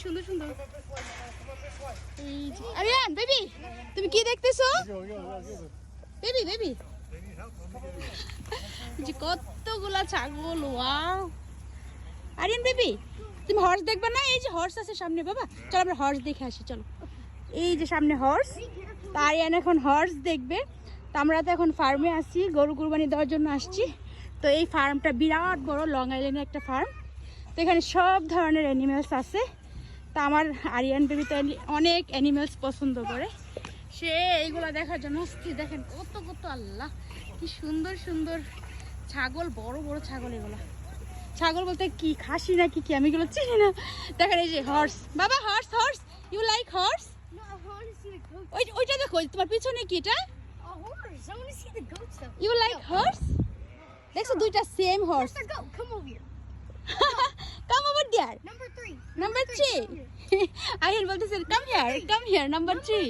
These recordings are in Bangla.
সুন্দর সুন্দর। আরিয়ান বেবি, তুমি কি দেখতেছো? বেবি বেবি, যে কতগুলা ছাগল। ওয়াও আরিয়ান বেবি, তুমি হর্স দেখবে না? এই যে হর্স আছে সামনে বাবা, চলো আমরা হর্স দেখে আসি চলো। এই যে সামনে হর্স, তা আরিয়ান এখন হর্স দেখবে। তো আমরা তো এখন ফার্মে আসছি, গরু কুরবানি দেওয়ার জন্য আসছি। তো এই ফার্মটা বিরাট বড়, লং আইল্যান্ডের একটা ফার্ম। তো এখানে সব ধরনের অ্যানিমেলস আছে। তা আমার আরিয়ান বেবি তো অনেক অ্যানিমেলস পছন্দ করে, সে এইগুলো দেখার জন্য অস্থির। দেখেন কত কত, আল্লাহ কি সুন্দর সুন্দর ছাগল, বড় বড় ছাগল। এগুলো ছাগল বলতে কি, খাসি নাকি কি আমি এগুলো চিনি না। দেখেন এই যে হর্স, বাবা horse, horse you like horse? ওইটা দেখো তোমার পিছনে কি এটা? You like horse? দেখছো দুইটা same horse. Come over there. Number 3. Ayan বলতেছে come here, number 3.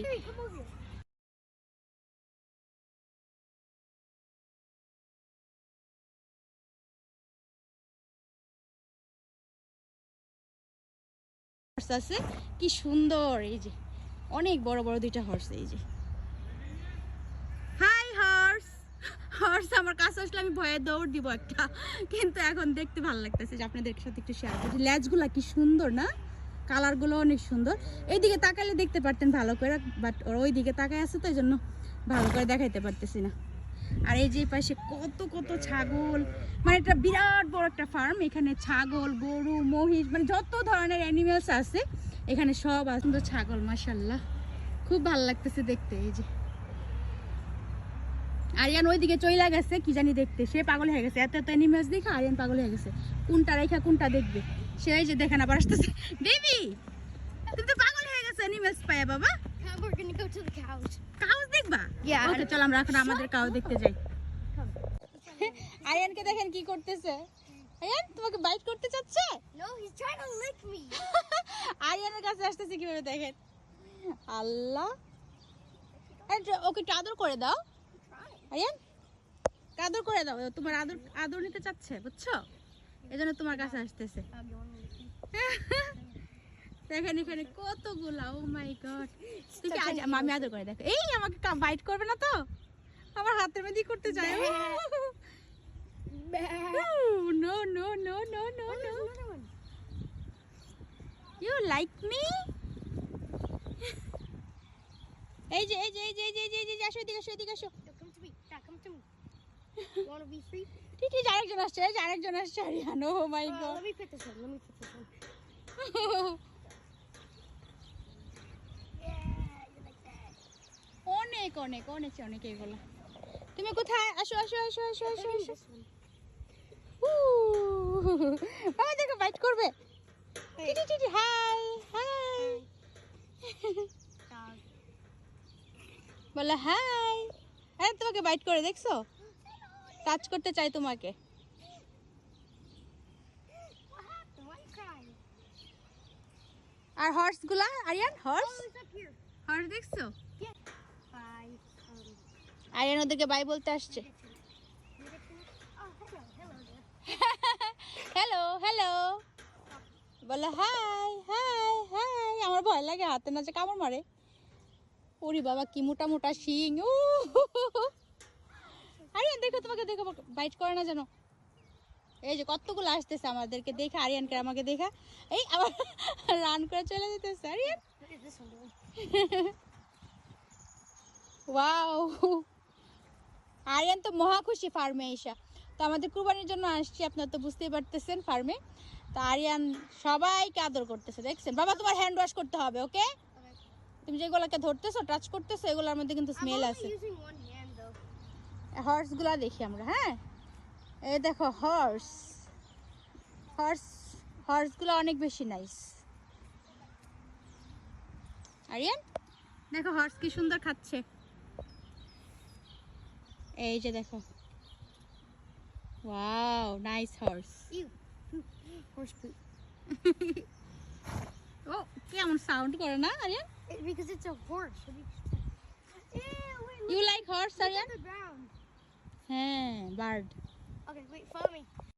হর্স আছে কি সুন্দর, এই যে অনেক বড় বড় দুইটা হর্স। এই যে হাই হর্স। হর্স আমার কাছে আসলে আমি ভয়ে দৌড় দিব একটা, কিন্তু এখন দেখতে ভালো লাগতেছে যে আপনাদের সাথে একটু শেয়ার করি। লেজগুলা কি সুন্দর না, কালারগুলো অনেক সুন্দর। এইদিকে তাকালে দেখতে পারতেন ভালো করে, বাট ওর ওই দিকে তাকায় আছে তো এই জন্য ভালো করে দেখাইতে পারতেছি না। আর এই যে পাশে কত কত ছাগল, মানে এটা বিরাট বড় একটা ফার্ম। এখানে ছাগল, গরু, মহিষ, মানে যত ধরনের অ্যানিমেলস আছে এখানে সব আছে। সুন্দর ছাগল, মাশাআল্লাহ খুব ভালো লাগতেছে দেখতে। এই যে আরিয়ান ওইদিকে চইলা গেছে কি জানি দেখতে, সে পাগল হয়ে গেছে। এত এত অ্যানিমেলস দেখে আরিয়ান পাগল হয়ে গেছে, কোনটা রেখা কোনটা দেখবে। সে এই যে দেখেন আবার আসতেছে। বেবি তুমি তো পাগল হয়ে গেছে অ্যানিমেলস পায়া বাবা। We're gonna go to the cows. Cows দেখবা? Yeah. ওকে চল আমরা এখন আমাদের কাউ দেখতে যাই। আরিয়ানকে দেখেন কি করতেছে। আরিয়ান তোমাকে বাইট করতে চাচ্ছে? No, he's trying to lick me. আরিয়ানের কাছে আসতেছে কিভাবে দেখেন, আল্লাহ। ওকে একটু আদর করে দাও আরিয়ান, আদর করে দাও। তোমার আদর আদর নিতে চাচ্ছে বুঝছো, এজন্য তোমার কাছে আসতেছে। দেখেন এখানে কতগুলা, ও মাই গড। তুমি আজ মামি আদর করে দেখো। এই আমাকে বাইট করবে না তো, আমার হাতের মধ্যে করতে চায়। No no no no no no, you like me? এই যে এই যে এই যে এই যে এই যে আসো এদিকে, আসো এদিকে আসো। Come to me. Dad, come to me. You want to be free? ঠিক ঠিক আরেকজন আসছে, এই যে আরেকজন আসছে আরিয়ান। ও মাই god. Let me put this one. Let me put this one. অনেক অনেক অনেক অনেক এগুলো। তুমি কোথায়? আসো আসো আসো আসো আসো আসো। বাবা দেখো বাইট করবে। টিটি টিটি হাই হাই বলে হাই। আরে তোমাকে বাইট করে দেখছো, টাচ করতে চাই তোমাকে। What happened? Why are you crying? আর হর্স গুলা Aryan, horse Oh, it's up here. Horse দেখছো? Yeah. Bye. আরিয়ান ওদেরকে বাই বলতে আসছে। Oh, hello. Hello there. Hello hello বলে হাই হাই হাই। আমার ভয় লাগে, হাতে নাচে কামড় মারে। ওরে বাবা কি মোটা মোটা শিং। আরিয়ান দেখো, তোমাকে দেখো, বাইট করে না যেন। এই যে কতগুলো আসতেছে আমাদেরকে দেখে, আরিয়ানকে আমাকে দেখা এই আবার রান করে চলে যেতেছে Aryan. What is this one doing? Wow, Aryan তো মহা খুশি ফার্মে এসে। তো আমাদের কুরবানির জন্য আসছি, আপনারা তো বুঝতেই পারতেছেন ফার্মে। তো আরিয়ান সবাইকে আদর করতেছে, দেখছেন। বাবা তোমার হ্যান্ড ওয়াশ করতে হবে, ওকে? তুমি যেগুলোকে ধরতেছো, টাচ করতেছো, এগুলোর মধ্যে কিন্তু স্মেল I'm আছে। only using one hand though. Horse গুলা দেখি আমরা। হ্যাঁ এই দেখো হর্স, হর্স হর্স গুলো অনেক বেশি নাইস। আরিয়ান দেখো হর্স কি সুন্দর খাচ্ছে। এই যে দেখো, wow nice horse. Ew. Horse poop. ও কেমন সাউন্ড করে না Aryan? Because it's a horse. Ew, wait, you like horse look Aryan? at the ground. হ্যাঁ bird. Okay, wait, follow me.